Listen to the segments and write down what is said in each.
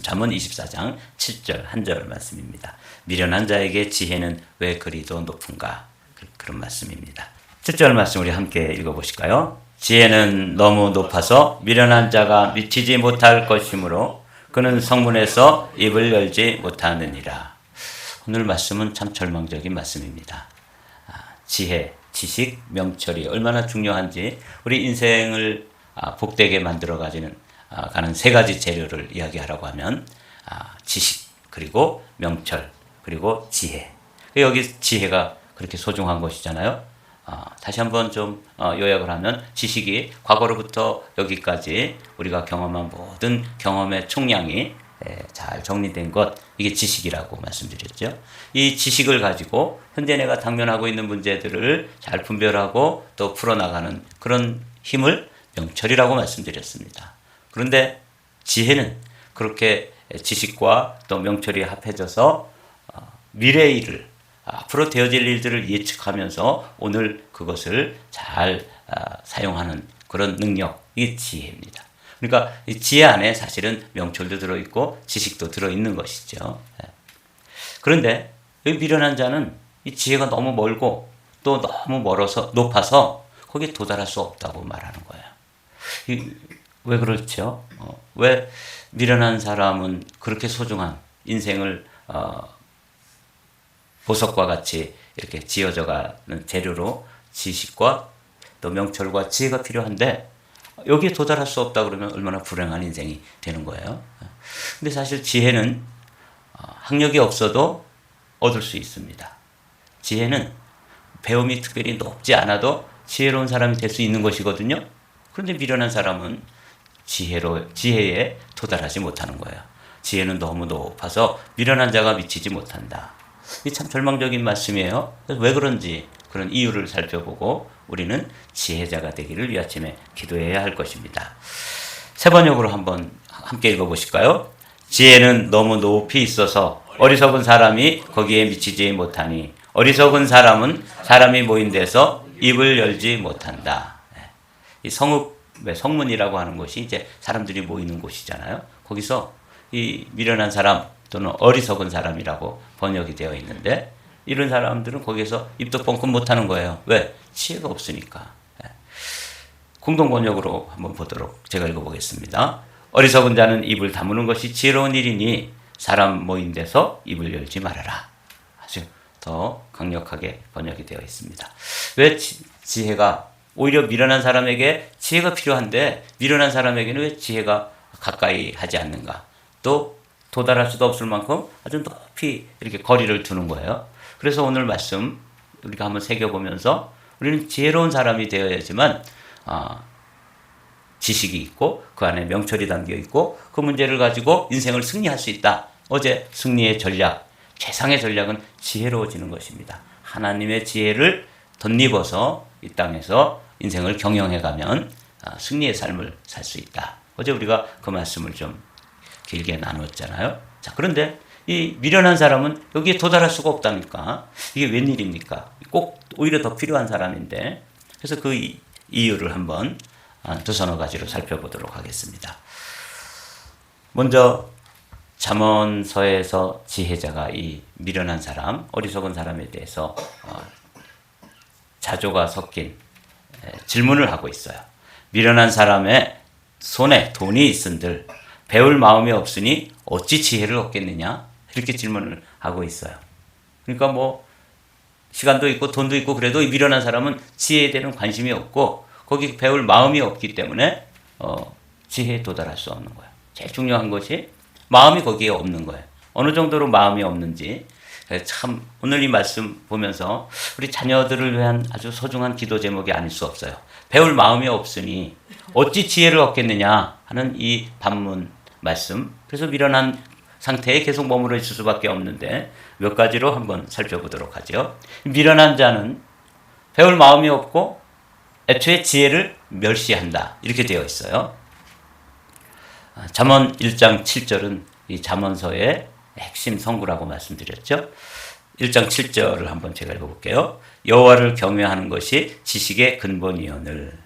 잠언 24장 7절 한 절 말씀입니다. 미련한 자에게 지혜는 왜 그리도 높은가? 그런 말씀입니다. 7절 말씀 우리 함께 읽어보실까요? 지혜는 너무 높아서 미련한 자가 미치지 못할 것이므로 그는 성문에서 입을 열지 못하느니라. 오늘 말씀은 참 절망적인 말씀입니다. 지혜, 지식, 명철이 얼마나 중요한지 우리 인생을 복되게 만들어가는 세 가지 재료를 이야기하라고 하면 지식, 그리고 명철, 그리고 지혜. 여기 지혜가 그렇게 소중한 것이잖아요. 다시 한번 좀 요약을 하면 지식이 과거로부터 여기까지 우리가 경험한 모든 경험의 총량이 잘 정리된 것, 이게 지식이라고 말씀드렸죠. 이 지식을 가지고 현재 내가 당면하고 있는 문제들을 잘 분별하고 또 풀어나가는 그런 힘을 명철이라고 말씀드렸습니다. 그런데 지혜는 그렇게 지식과 또 명철이 합해져서 미래의 일을, 앞으로 되어질 일들을 예측하면서 오늘 그것을 잘 사용하는 그런 능력, 이게 지혜입니다. 그러니까 이 지혜 안에 사실은 명철도 들어있고 지식도 들어있는 것이죠. 그런데 이 미련한 자는 이 지혜가 너무 멀고 또 너무 멀어서 높아서 거기에 도달할 수 없다고 말하는 거예요. 왜 그렇죠? 왜 미련한 사람은 그렇게 소중한 인생을 보석과 같이 이렇게 지어져 가는 재료로 지식과 또 명철과 지혜가 필요한데 여기에 도달할 수 없다 그러면 얼마나 불행한 인생이 되는 거예요. 근데 사실 지혜는 학력이 없어도 얻을 수 있습니다. 지혜는 배움이 특별히 높지 않아도 지혜로운 사람이 될 수 있는 것이거든요. 그런데 미련한 사람은 지혜에 도달하지 못하는 거예요. 지혜는 너무 높아서 미련한 자가 미치지 못한다. 이 참 절망적인 말씀이에요. 그래서 왜 그런지 그런 이유를 살펴보고 우리는 지혜자가 되기를 이 아침에 기도해야 할 것입니다. 세 번역으로 한번 함께 읽어보실까요? 지혜는 너무 높이 있어서 어리석은 사람이 거기에 미치지 못하니 어리석은 사람은 사람이 모인 데서 입을 열지 못한다. 이 성문이라고 하는 곳이 이제 사람들이 모이는 곳이잖아요. 거기서 이 미련한 사람 또는 어리석은 사람이라고 번역이 되어 있는데 이런 사람들은 거기에서 입도 뻥끗 못하는 거예요. 왜? 지혜가 없으니까. 공동 번역으로 한번 보도록 제가 읽어보겠습니다. 어리석은 자는 입을 다무는 것이 지혜로운 일이니 사람 모인 데서 입을 열지 말아라. 아주 더 강력하게 번역이 되어 있습니다. 왜 지혜가 오히려 미련한 사람에게 지혜가 필요한데 미련한 사람에게는 왜 지혜가 가까이 하지 않는가? 또 도달할 수도 없을 만큼 아주 높이 이렇게 거리를 두는 거예요. 그래서 오늘 말씀 우리가 한번 새겨보면서 우리는 지혜로운 사람이 되어야지만 지식이 있고 그 안에 명철이 담겨 있고 그 문제를 가지고 인생을 승리할 수 있다. 어제 승리의 전략, 최상의 전략은 지혜로워지는 것입니다. 하나님의 지혜를 덧입어서 이 땅에서 인생을 경영해가면 승리의 삶을 살 수 있다. 어제 우리가 그 말씀을 좀 길게 나눴잖아요. 자, 그런데 이 미련한 사람은 여기에 도달할 수가 없다니까. 이게 웬일입니까? 꼭 오히려 더 필요한 사람인데. 그래서 그 이유를 한번 두서너 가지로 살펴보도록 하겠습니다. 먼저 잠언서에서 지혜자가 이 미련한 사람, 어리석은 사람에 대해서 자조가 섞인 질문을 하고 있어요. 미련한 사람의 손에 돈이 있은들 배울 마음이 없으니 어찌 지혜를 얻겠느냐? 이렇게 질문을 하고 있어요. 그러니까 뭐 시간도 있고 돈도 있고 그래도 이 미련한 사람은 지혜에 대한 관심이 없고 거기 배울 마음이 없기 때문에 지혜에 도달할 수 없는 거예요. 제일 중요한 것이 마음이 거기에 없는 거예요. 어느 정도로 마음이 없는지 참 오늘 이 말씀 보면서 우리 자녀들을 위한 아주 소중한 기도 제목이 아닐 수 없어요. 배울 마음이 없으니 어찌 지혜를 얻겠느냐 하는 이 반문 말씀. 그래서 미련한 상태에 계속 머물러 있을 수밖에 없는데 몇 가지로 한번 살펴보도록 하죠. 미련한 자는 배울 마음이 없고 애초에 지혜를 멸시한다. 이렇게 되어 있어요. 잠언 1장 7절은 이 잠언서의 핵심 성구라고 말씀드렸죠. 1장 7절을 한번 제가 읽어볼게요. 여호와를 경외하는 것이 지식의 근본이오늘.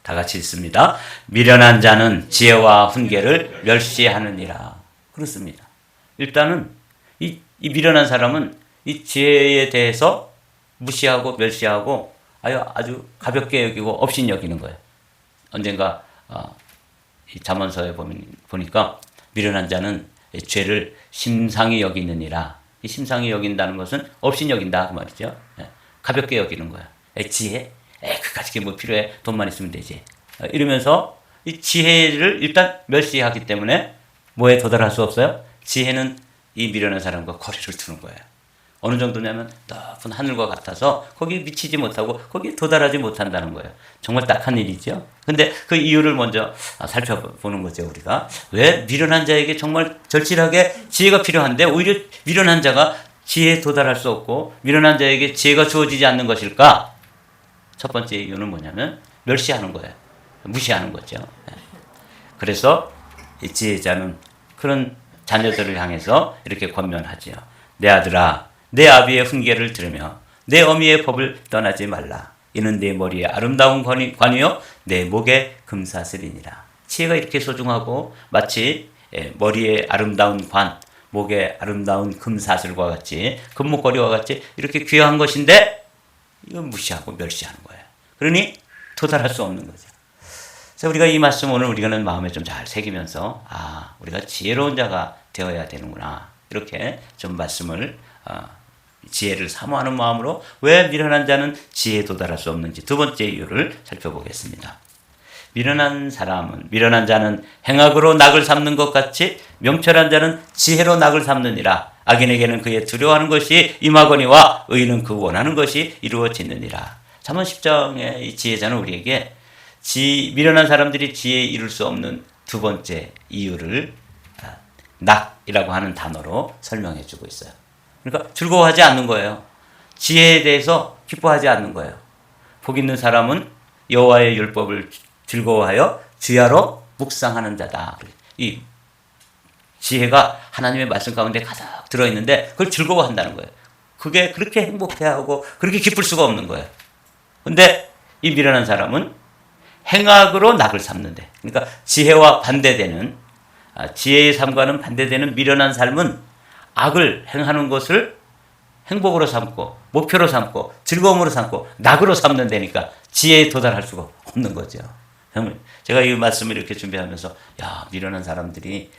다 같이 읽습니다. 미련한 자는 지혜와 훈계를 멸시하느니라. 그렇습니다. 일단은 이 미련한 사람은 이 지혜에 대해서 무시하고 멸시하고 아주 가볍게 여기고 업신 여기는 거예요. 언젠가 이 잠언서에 보니까 미련한 자는 죄를 심상히 여기느니라. 이 심상히 여긴다는 것은 업신 여긴다 그 말이죠. 가볍게 여기는 거야. 지혜? 그까짓 게 뭐 필요해? 돈만 있으면 되지. 이러면서 이 지혜를 일단 멸시하기 때문에 뭐에 도달할 수 없어요? 지혜는 이 미련한 사람과 거리를 두는 거예요. 어느 정도냐면 높은 하늘과 같아서 거기에 미치지 못하고 거기에 도달하지 못한다는 거예요. 정말 딱한 일이죠. 근데 그 이유를 먼저 살펴보는 거죠, 우리가. 왜 미련한 자에게 정말 절실하게 지혜가 필요한데 오히려 미련한 자가 지혜에 도달할 수 없고 미련한 자에게 지혜가 주어지지 않는 것일까? 첫 번째 이유는 뭐냐면 멸시하는 거예요. 무시하는 거죠. 그래서 이 지혜자는 그런 자녀들을 향해서 이렇게 권면하지요. 내 아들아, 내 아비의 훈계를 들으며 내 어미의 법을 떠나지 말라. 이는 내 머리에 아름다운 관이요 내 목에 금사슬이니라. 지혜가 이렇게 소중하고 마치 머리에 아름다운 관, 목에 아름다운 금사슬과 같이 금목걸이와 같이 이렇게 귀한 것인데 이건 무시하고 멸시하는 거예요. 그러니 도달할 수 없는 거죠. 그래서 우리가 이 말씀 오늘 우리가는 마음에 좀 잘 새기면서 우리가 지혜로운 자가 되어야 되는구나. 이렇게 좀 말씀을 지혜를 사모하는 마음으로 왜 미련한 자는 지혜에 도달할 수 없는지 두 번째 이유를 살펴보겠습니다. 미련한 자는 행악으로 낙을 삼는 것 같이 명철한 자는 지혜로 낙을 삼느니라. 악인에게는 그의 두려워하는 것이 임하거니와 의인은 그 원하는 것이 이루어지느니라. 잠언 10장의 이 지혜자는 우리에게 미련한 사람들이 지혜에 이룰 수 없는 두 번째 이유를 낙이라고 하는 단어로 설명해 주고 있어요. 그러니까 즐거워하지 않는 거예요. 지혜에 대해서 기뻐하지 않는 거예요. 복 있는 사람은 여호와의 율법을 즐거워하여 주야로 묵상하는 자다. 이 지혜가 하나님의 말씀 가운데 가득 들어있는데 그걸 즐거워한다는 거예요. 그게 그렇게 행복해하고 그렇게 기쁠 수가 없는 거예요. 근데 이 미련한 사람은 행악으로 낙을 삼는데, 그러니까 지혜와 반대되는, 지혜의 삶과는 반대되는 미련한 삶은 악을 행하는 것을 행복으로 삼고 목표로 삼고 즐거움으로 삼고 낙으로 삼는다니까 지혜에 도달할 수가 없는 거죠. 제가 이 말씀을 이렇게 준비하면서 미련한 사람들이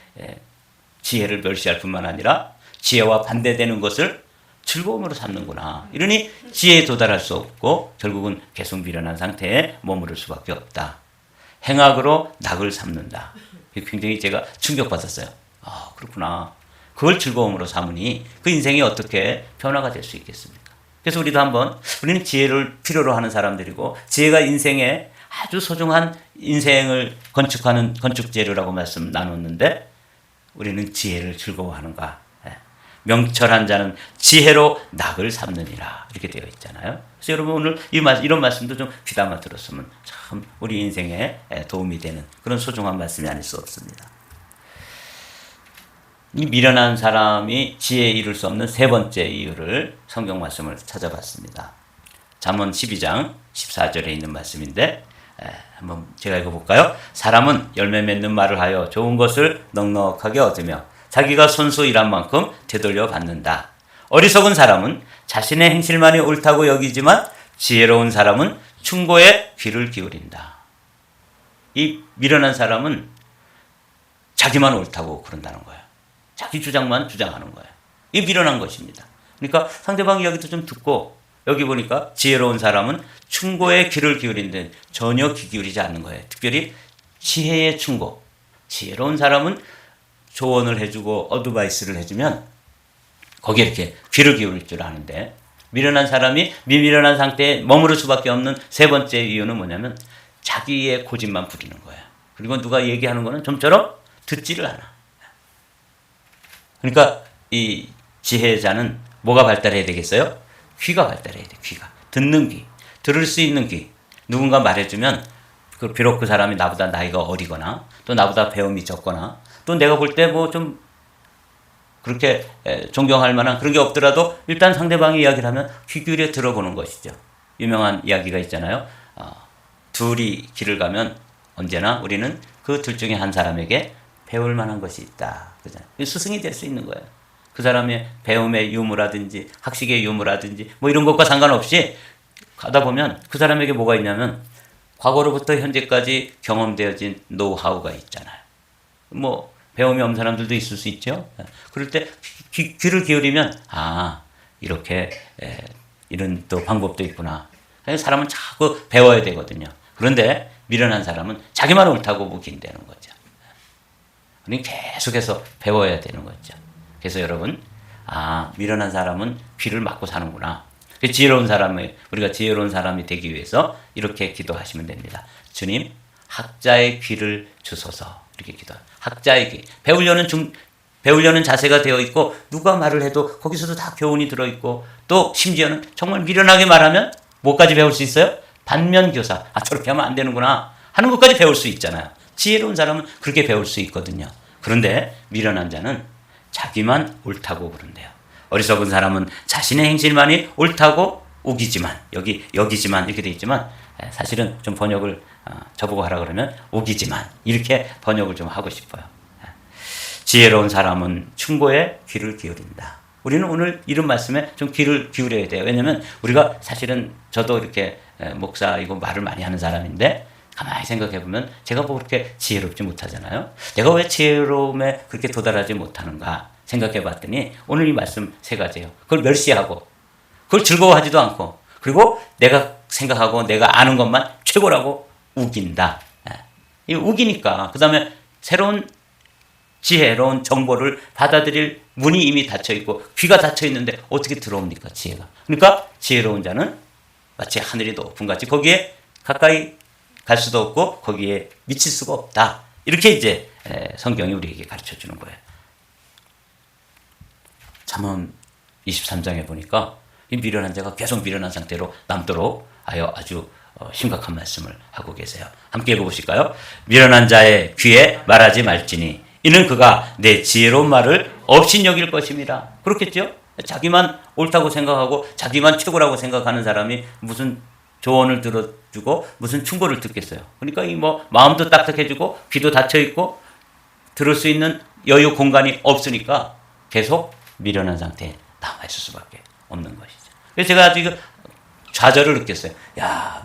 지혜를 멸시할 뿐만 아니라 지혜와 반대되는 것을 즐거움으로 삼는구나. 이러니 지혜에 도달할 수 없고 결국은 계속 미련한 상태에 머무를 수밖에 없다. 행악으로 낙을 삼는다. 굉장히 제가 충격받았어요. 그렇구나. 그걸 즐거움으로 삼으니 그 인생이 어떻게 변화가 될 수 있겠습니까? 그래서 우리는 지혜를 필요로 하는 사람들이고 지혜가 인생에 아주 소중한 인생을 건축하는 건축 재료라고 말씀 나눴는데 우리는 지혜를 즐거워하는가? 명철한 자는 지혜로 낙을 삼느니라 이렇게 되어 있잖아요. 그래서 여러분 오늘 이런 말씀도 좀 귀담아 들었으면 참 우리 인생에 도움이 되는 그런 소중한 말씀이 아닐 수 없습니다. 이 미련한 사람이 지혜에 이룰 수 없는 세 번째 이유를 성경 말씀을 찾아봤습니다. 잠언 12장 14절에 있는 말씀인데 한번 제가 읽어볼까요? 사람은 열매 맺는 말을 하여 좋은 것을 넉넉하게 얻으며 자기가 손수 일한 만큼 되돌려 받는다. 어리석은 사람은 자신의 행실만이 옳다고 여기지만 지혜로운 사람은 충고에 귀를 기울인다. 이 미련한 사람은 자기만 옳다고 그런다는 거예요. 자기 주장만 주장하는 거예요. 이게 미련한 것입니다. 그러니까 상대방 이야기도 좀 듣고 여기 보니까 지혜로운 사람은 충고에 귀를 기울이는데 전혀 귀 기울이지 않는 거예요. 특별히 지혜의 충고. 지혜로운 사람은 조언을 해주고 어드바이스를 해주면 거기에 이렇게 귀를 기울일 줄 아는데 미련한 사람이 미미련한 상태에 머무를 수밖에 없는 세 번째 이유는 뭐냐면 자기의 고집만 부리는 거예요. 그리고 누가 얘기하는 거는 좀처럼 듣지를 않아. 그러니까 이 지혜자는 뭐가 발달해야 되겠어요? 귀가 발달해야 돼. 귀가. 듣는 귀. 들을 수 있는 귀. 누군가 말해주면 비록 그 사람이 나보다 나이가 어리거나 또 나보다 배움이 적거나 또 내가 볼 때 뭐 좀 그렇게 존경할 만한 그런 게 없더라도 일단 상대방이 이야기를 하면 귀 기울여 들어보는 것이죠. 유명한 이야기가 있잖아요. 둘이 길을 가면 언제나 우리는 그 둘 중에 한 사람에게 배울 만한 것이 있다. 그잖아요. 스승이 될 수 있는 거예요. 그 사람의 배움의 유무라든지 학식의 유무라든지 뭐 이런 것과 상관없이 가다 보면 그 사람에게 뭐가 있냐면 과거로부터 현재까지 경험되어진 노하우가 있잖아요. 뭐 배움이 없는 사람들도 있을 수 있죠. 그럴 때 귀를 기울이면 이렇게 이런 또 방법도 있구나. 사람은 자꾸 배워야 되거든요. 그런데 미련한 사람은 자기만 옳다고 우긴다는 거죠. 그러니까 계속해서 배워야 되는 거죠. 그래서 여러분, 미련한 사람은 귀를 막고 사는구나. 지혜로운 사람이, 우리가 지혜로운 사람이 되기 위해서 이렇게 기도하시면 됩니다. 주님, 학자의 귀를 주소서. 이렇게 기도합니다. 학자의 귀. 배우려는 자세가 되어 있고, 누가 말을 해도 거기서도 다 교훈이 들어있고, 또 심지어는 정말 미련하게 말하면 뭐까지 배울 수 있어요? 반면교사. 저렇게 하면 안 되는구나 하는 것까지 배울 수 있잖아요. 지혜로운 사람은 그렇게 배울 수 있거든요. 그런데 미련한 자는 자기만 옳다고 그런대요. 어리석은 사람은 자신의 행실만이 옳다고 우기지만, 여기지만 이렇게 돼 있지만 사실은 좀 번역을 저보고 하라 그러면 우기지만 이렇게 번역을 좀 하고 싶어요. 지혜로운 사람은 충고에 귀를 기울인다. 우리는 오늘 이런 말씀에 좀 귀를 기울여야 돼요. 왜냐하면 우리가 사실은 저도 이렇게 목사이고 말을 많이 하는 사람인데 가만히 생각해 보면 제가 뭐 그렇게 지혜롭지 못하잖아요. 내가 왜 지혜로움에 그렇게 도달하지 못하는가 생각해 봤더니 오늘 이 말씀 세 가지예요. 그걸 멸시하고 그걸 즐거워하지도 않고 그리고 내가 생각하고 내가 아는 것만 최고라고 우긴다. 이 우기니까 그 다음에 새로운 지혜로운 정보를 받아들일 문이 이미 닫혀 있고 귀가 닫혀 있는데 어떻게 들어옵니까 지혜가. 그러니까 지혜로운 자는 마치 하늘이 높은 같이 거기에 가까이 갈 수도 없고 거기에 미칠 수가 없다. 이렇게 이제 성경이 우리에게 가르쳐 주는 거예요. 잠언 23장에 보니까 이 미련한 자가 계속 미련한 상태로 남도록 아주 심각한 말씀을 하고 계세요. 함께 읽어보실까요? 미련한 자의 귀에 말하지 말지니 이는 그가 내 지혜로운 말을 업신여길 것임이라. 그렇겠죠? 자기만 옳다고 생각하고 자기만 최고라고 생각하는 사람이 무슨 조언을 들어주고 무슨 충고를 듣겠어요. 그러니까 이 마음도 딱딱해지고 귀도 닫혀있고 들을 수 있는 여유 공간이 없으니까 계속 미련한 상태에 남아있을 수밖에 없는 것이죠. 그래서 제가 아주 좌절을 느꼈어요.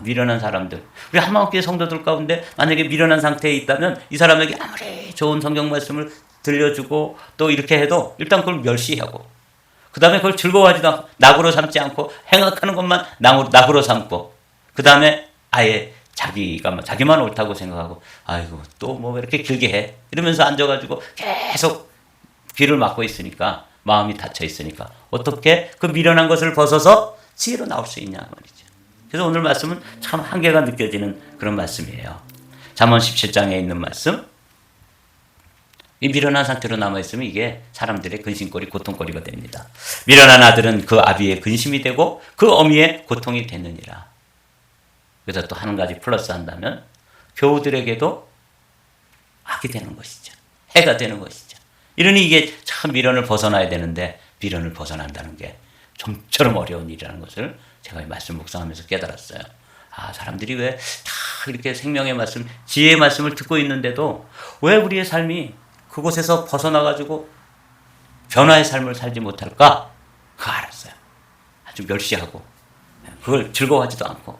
미련한 사람들. 우리 한마음교회 성도들 가운데 만약에 미련한 상태에 있다면 이 사람에게 아무리 좋은 성경 말씀을 들려주고 또 이렇게 해도 일단 그걸 멸시하고 그 다음에 그걸 즐거워하지도 않고 낙으로 삼지 않고 행악하는 것만 낙으로 삼고 그 다음에 아예 자기만 옳다고 생각하고 또 왜 이렇게 길게 해 이러면서 앉아가지고 계속 귀를 막고 있으니까 마음이 닫혀 있으니까 어떻게 그 미련한 것을 벗어서 지혜로 나올 수 있냐 말이죠. 그래서 오늘 말씀은 참 한계가 느껴지는 그런 말씀이에요. 잠언 17장에 있는 말씀. 이 미련한 상태로 남아있으면 이게 사람들의 근심거리, 고통거리가 됩니다. 미련한 아들은 그 아비의 근심이 되고 그 어미의 고통이 되느니라. 그래서 또 한 가지 플러스 한다면 교우들에게도 악이 되는 것이죠. 해가 되는 것이죠. 이러니 이게 참 미련을 벗어나야 되는데 미련을 벗어난다는 게 좀처럼 어려운 일이라는 것을 제가 이 말씀 묵상하면서 깨달았어요. 사람들이 왜 다 이렇게 생명의 말씀, 지혜의 말씀을 듣고 있는데도 왜 우리의 삶이 그곳에서 벗어나가지고 변화의 삶을 살지 못할까? 그거 알았어요. 아주 멸시하고 그걸 즐거워하지도 않고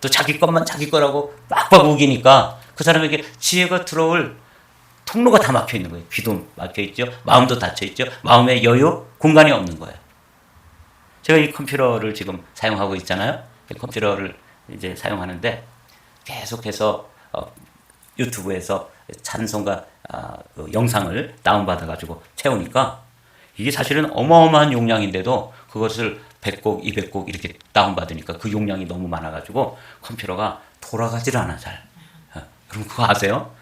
또 자기 것만 자기 거라고 빡빡 우기니까 그 사람에게 지혜가 들어올 통로가 다 막혀 있는 거예요. 귀도 막혀 있죠. 마음도 닫혀 있죠. 마음의 여유, 공간이 없는 거예요. 제가 이 컴퓨터를 지금 사용하고 있잖아요. 이 컴퓨터를 이제 사용하는데 계속해서 유튜브에서 찬송가 그 영상을 다운받아가지고 채우니까 이게 사실은 어마어마한 용량인데도 그것을 100곡, 200곡 이렇게 다운받으니까 그 용량이 너무 많아가지고 컴퓨터가 돌아가질 않아 잘. 여러분 그거 아세요?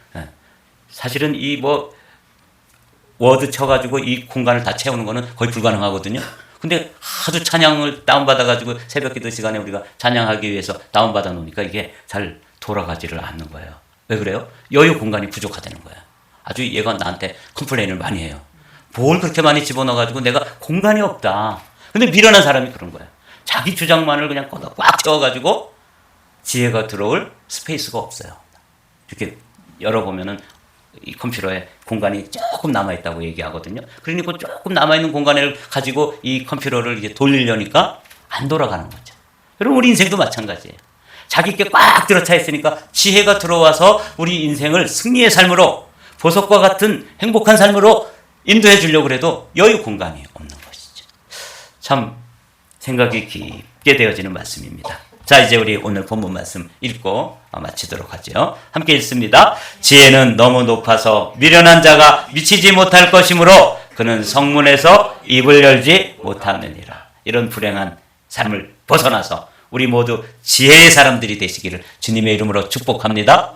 사실은 이 워드 쳐가지고 이 공간을 다 채우는 거는 거의 불가능하거든요. 근데 하도 찬양을 다운받아가지고 새벽 기도 시간에 우리가 찬양하기 위해서 다운받아 놓으니까 이게 잘 돌아가지를 않는 거예요. 왜 그래요? 여유 공간이 부족하다는 거예요. 아주 얘가 나한테 컴플레인을 많이 해요. 뭘 그렇게 많이 집어넣어가지고 내가 공간이 없다. 근데 미련한 사람이 그런 거예요. 자기 주장만을 그냥 꽉 채워가지고 지혜가 들어올 스페이스가 없어요. 이렇게 열어보면은 이 컴퓨터에 공간이 조금 남아있다고 얘기하거든요. 그러니까 그 조금 남아있는 공간을 가지고 이 컴퓨터를 이제 돌리려니까 안 돌아가는 거죠. 그럼 우리 인생도 마찬가지예요. 자기께 꽉 들어차 있으니까 지혜가 들어와서 우리 인생을 승리의 삶으로, 보석과 같은 행복한 삶으로 인도해 주려고 해도 여유 공간이 없는 것이죠. 참 생각이 깊게 되어지는 말씀입니다. 자, 이제 우리 오늘 본문 말씀 읽고 마치도록 하죠. 함께 읽습니다. 지혜는 너무 높아서 미련한 자가 미치지 못할 것이므로 그는 성문에서 입을 열지 못하느니라. 이런 불행한 삶을 벗어나서 우리 모두 지혜의 사람들이 되시기를 주님의 이름으로 축복합니다.